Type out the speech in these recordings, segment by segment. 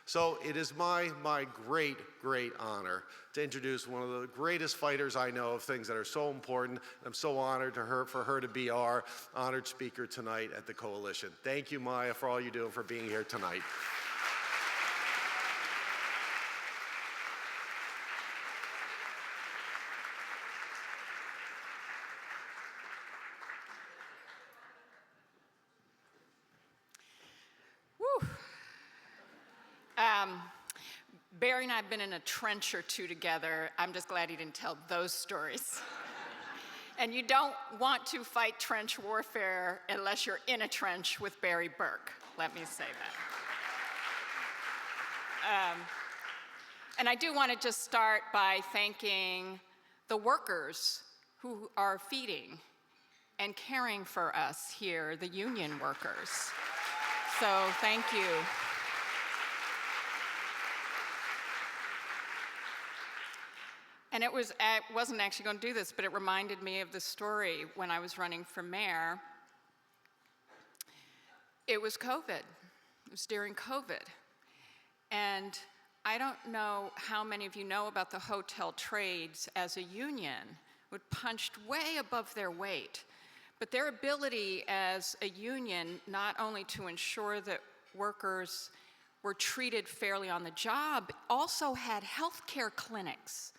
So it is my great, great honor to introduce one of the greatest fighters I know of things that are so important. I'm so honored for her to be our honored speaker tonight at the Coalition. Thank you, Maya, for all you do and for being here tonight. Barry and I have been in a trench or two together. I'm just glad he didn't tell those stories. And you don't want to fight trench warfare unless you're in a trench with Barry Burke. Let me say that. And I do want to just start by thanking the workers who are feeding and caring for us here, the union workers. So thank you. And I wasn't actually going to do this, but it reminded me of the story when I was running for mayor. It was COVID. It was during COVID. And I don't know how many of you know about the hotel trades as a union, would punched way above their weight. But their ability as a union not only to ensure that workers were treated fairly on the job, also had healthcare clinics.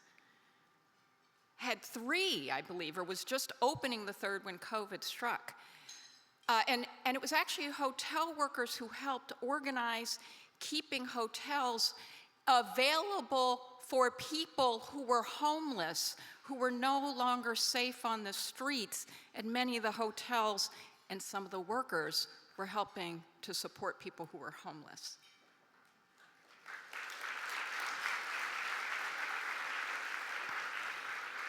Had 3, I believe, or was just opening the 3rd when COVID struck. And it was actually hotel workers who helped organize keeping hotels available for people who were homeless, who were no longer safe on the streets. And many of the hotels and some of the workers were helping to support people who were homeless.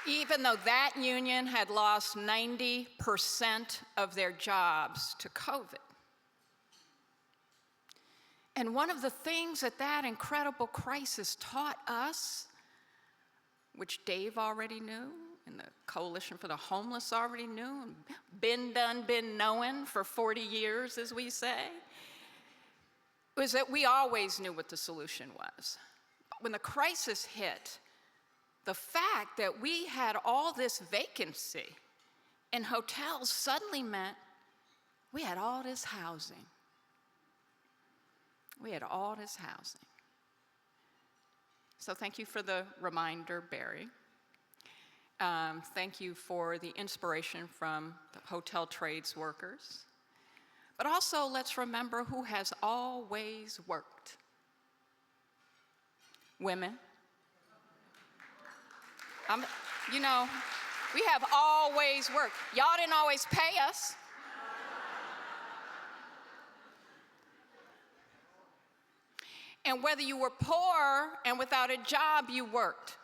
Even though that union had lost 90% of their jobs to COVID. And one of the things that incredible crisis taught us, which Dave already knew, and the Coalition for the Homeless already knew, and been done, been knowing for 40 years, as we say, was that we always knew what the solution was. But when the crisis hit, the fact that we had all this vacancy in hotels suddenly meant we had all this housing. We had all this housing. So thank you for the reminder, Barry. Thank you for the inspiration from the hotel trades workers. But also let's remember who has always worked. Women. You know, we have always worked. Y'all didn't always pay us. And whether you were poor and without a job, you worked.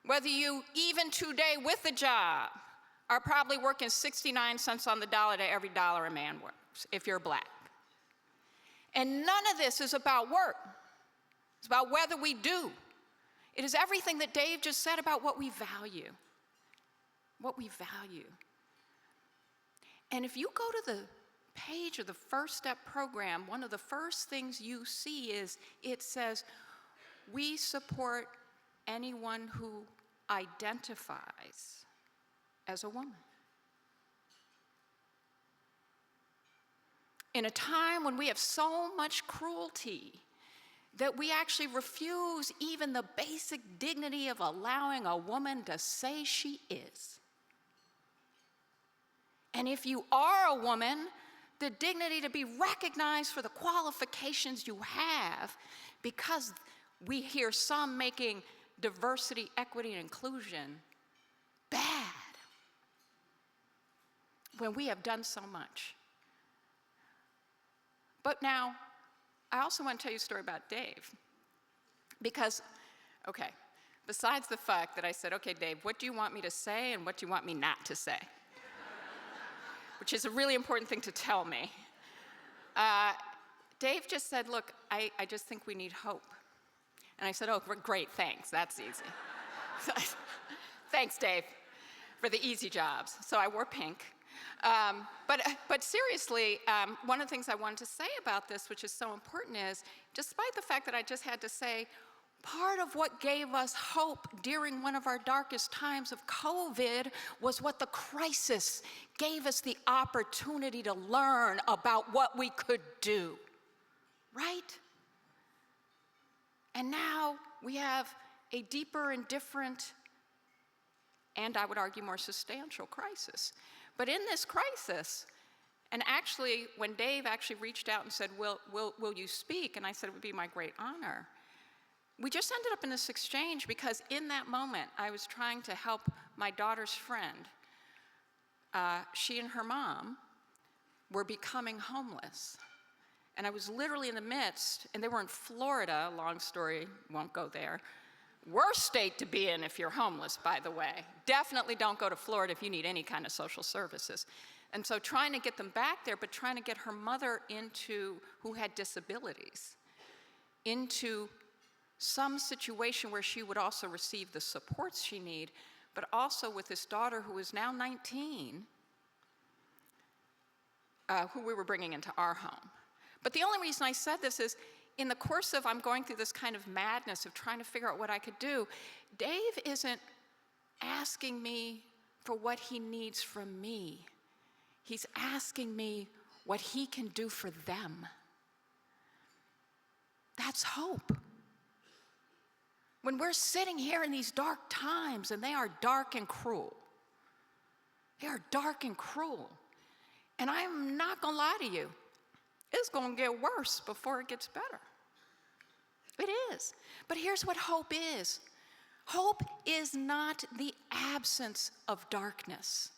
Whether you, even today with a job, are probably working 69 cents on the dollar to every dollar a man works, if you're black. And none of this is about work. It's about whether we do. It is everything that Dave just said about what we value. What we value. And if you go to the page of the First Step program, one of the first things you see is it says, we support anyone who identifies as a woman. In a time when we have so much cruelty that we actually refuse even the basic dignity of allowing a woman to say she is. And if you are a woman, the dignity to be recognized for the qualifications you have, because we hear some making diversity, equity, and inclusion bad when we have done so much. But now, I also want to tell you a story about Dave. Because, okay, besides the fact that I said, okay, Dave, what do you want me to say and what do you want me not to say? Which is a really important thing to tell me. Dave just said, look, I just think we need hope. And I said, oh, great, thanks, that's easy. Thanks, Dave, for the easy jobs. So I wore pink. But seriously, one of the things I wanted to say about this, which is so important, is despite the fact that I just had to say, part of what gave us hope during one of our darkest times of COVID was what the crisis gave us the opportunity to learn about what we could do, right? And now we have a deeper and different, and I would argue more substantial crisis. But in this crisis, and actually when Dave actually reached out and said, will you speak? And I said, it would be my great honor. We just ended up in this exchange because in that moment, I was trying to help my daughter's friend. She and her mom were becoming homeless. And I was literally in the midst, and they were in Florida, long story, won't go there. Worst state to be in if you're homeless, by the way. Definitely don't go to Florida if you need any kind of social services. And so trying to get them back there, but trying to get her mother who had disabilities, into some situation where she would also receive the supports she need, but also with this daughter who is now 19, who we were bringing into our home. But the only reason I said this is, in the course of I'm going through this kind of madness of trying to figure out what I could do, Dave isn't asking me for what he needs from me. He's asking me what he can do for them. That's hope. When we're sitting here in these dark times, and they are dark and cruel. They are dark and cruel. And I'm not gonna lie to you, it's gonna get worse before it gets better. It is. But here's what hope is. Hope is not the absence of darkness.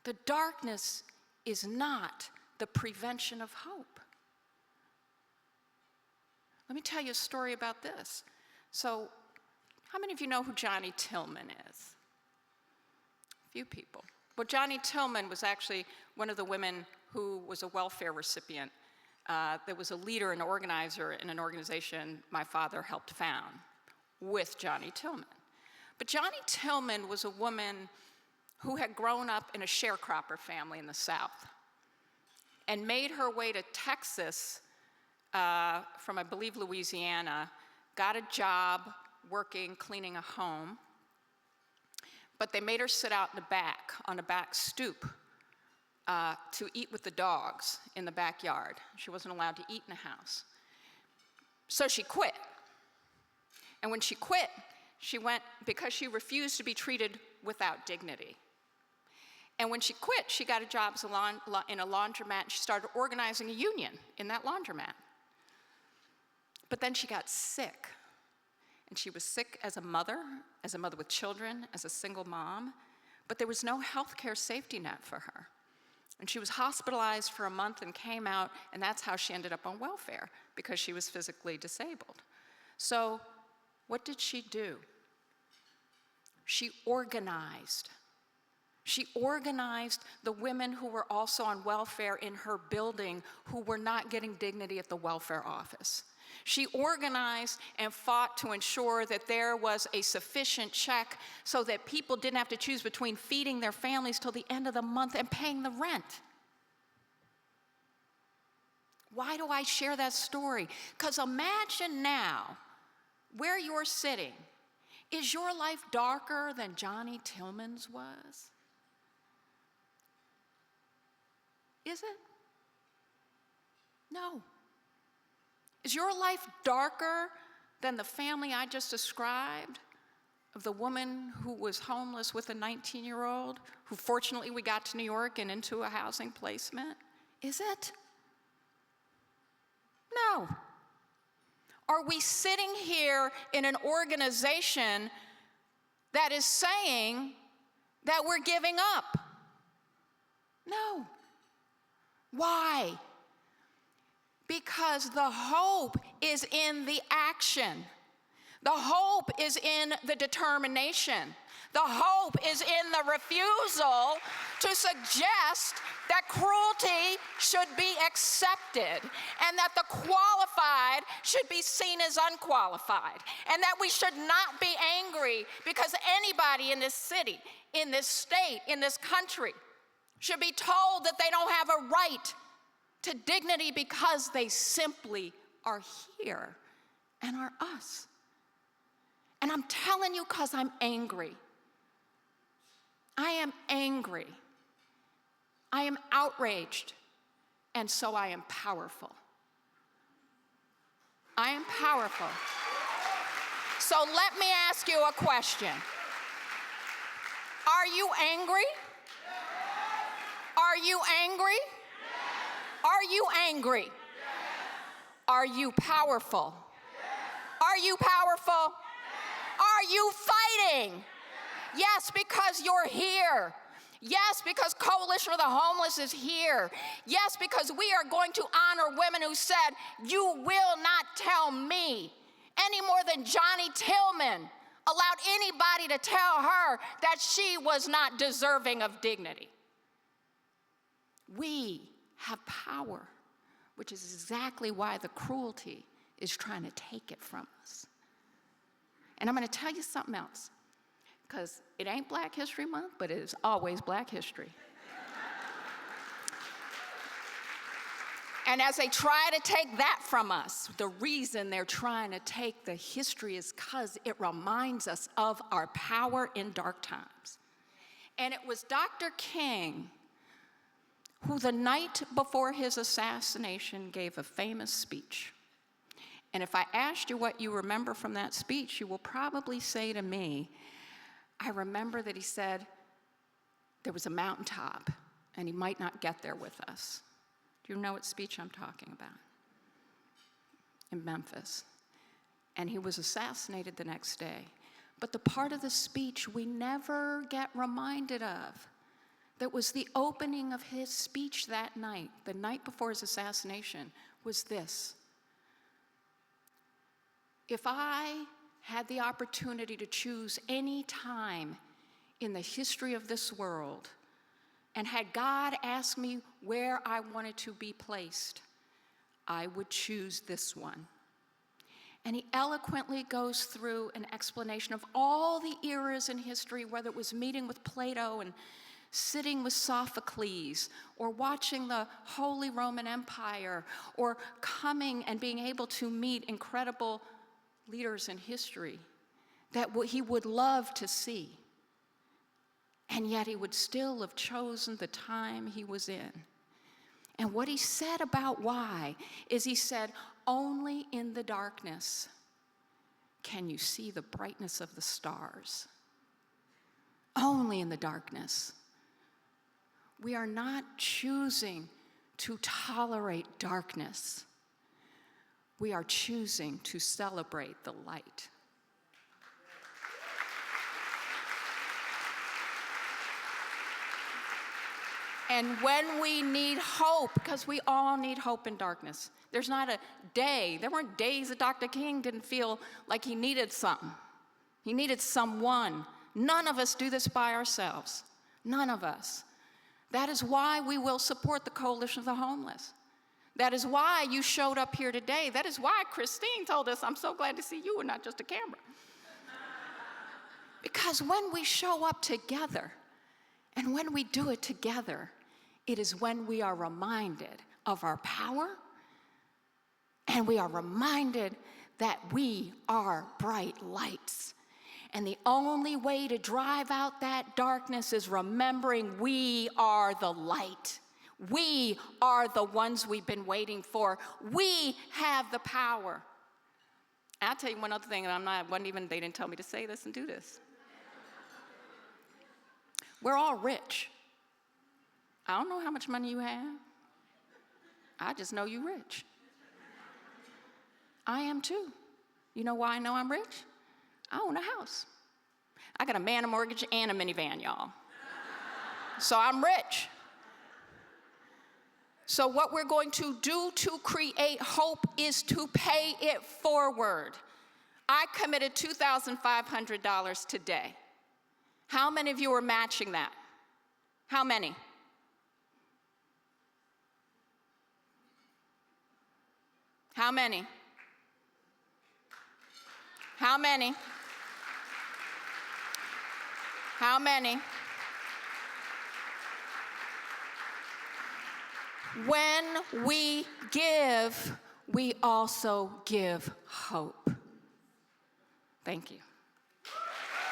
The darkness is not the prevention of hope. Let me tell you a story about this. So, how many of you know who Johnny Tillman is? A few people. Well, Johnny Tillman was actually one of the women who was a welfare recipient that was a leader and organizer in an organization my father helped found with Johnny Tillman. But Johnny Tillman was a woman who had grown up in a sharecropper family in the South and made her way to Texas from, I believe, Louisiana, got a job working, cleaning a home, but they made her sit out in the back, on a back stoop, to eat with the dogs in the backyard. She wasn't allowed to eat in the house. So she quit. And when she quit, she went, because she refused to be treated without dignity. And when she quit, she got a job in a laundromat, and she started organizing a union in that laundromat. But then she got sick. And she was sick as a mother with children, as a single mom, but there was no healthcare safety net for her. And she was hospitalized for a month and came out, and that's how she ended up on welfare, because she was physically disabled. So what did she do? She organized. She organized the women who were also on welfare in her building who were not getting dignity at the welfare office. She organized and fought to ensure that there was a sufficient check so that people didn't have to choose between feeding their families till the end of the month and paying the rent. Why do I share that story? Because imagine now where you're sitting. Is your life darker than Johnny Tillman's was? Is it? No. Is your life darker than the family I just described of the woman who was homeless with a 19-year-old, who fortunately we got to New York and into a housing placement? Is it? No. Are we sitting here in an organization that is saying that we're giving up? No. Why? Because the hope is in the action. The hope is in the determination. The hope is in the refusal to suggest that cruelty should be accepted and that the qualified should be seen as unqualified and that we should not be angry because anybody in this city, in this state, in this country should be told that they don't have a right to dignity because they simply are here and are us. And I'm telling you because I'm angry. I am angry. I am outraged. And so I am powerful. I am powerful. So let me ask you a question. Are you angry? Are you angry? Are you angry? Are you powerful? Are you powerful? Are you fighting? Yes, because you're here. Yes, because Coalition for the Homeless is here. Yes, because we are going to honor women who said, you will not tell me, any more than Johnny Tillman allowed anybody to tell her that she was not deserving of dignity. We have power, which is exactly why the cruelty is trying to take it from us. And I'm going to tell you something else, because it ain't Black History Month, but it is always Black history. And as they try to take that from us, the reason they're trying to take the history is because it reminds us of our power in dark times. And it was Dr. King who, the night before his assassination, gave a famous speech. And if I asked you what you remember from that speech, you will probably say to me, I remember that he said there was a mountaintop and he might not get there with us. Do you know what speech I'm talking about? In Memphis. And he was assassinated the next day. But the part of the speech we never get reminded of, that was the opening of his speech that night, the night before his assassination, was this. If I had the opportunity to choose any time in the history of this world, and had God ask me where I wanted to be placed, I would choose this one. And he eloquently goes through an explanation of all the eras in history, whether it was meeting with Plato and sitting with Sophocles, or watching the Holy Roman Empire, or coming and being able to meet incredible leaders in history that he would love to see. And yet he would still have chosen the time he was in. And what he said about why is he said, only in the darkness can you see the brightness of the stars. Only in the darkness. We are not choosing to tolerate darkness. We are choosing to celebrate the light. And when we need hope, because we all need hope in darkness. There's not a day, there weren't days that Dr. King didn't feel like he needed something. He needed someone. None of us do this by ourselves. None of us. That is why we will support the Coalition of the Homeless. That is why you showed up here today. That is why Christine told us, I'm so glad to see you and not just a camera. Because when we show up together, and when we do it together, it is when we are reminded of our power, and we are reminded that we are bright lights. And the only way to drive out that darkness is remembering we are the light. We are the ones we've been waiting for. We have the power. And I'll tell you one other thing, and they didn't tell me to say this and do this. We're all rich. I don't know how much money you have. I just know you're rich. I am too. You know why I know I'm rich? I own a house. I got a man, a mortgage, and a minivan, y'all. So I'm rich. So what we're going to do to create hope is to pay it forward. I committed $2,500 today. How many of you are matching that? How many? How many? How many? How many? When we give, we also give hope. Thank you.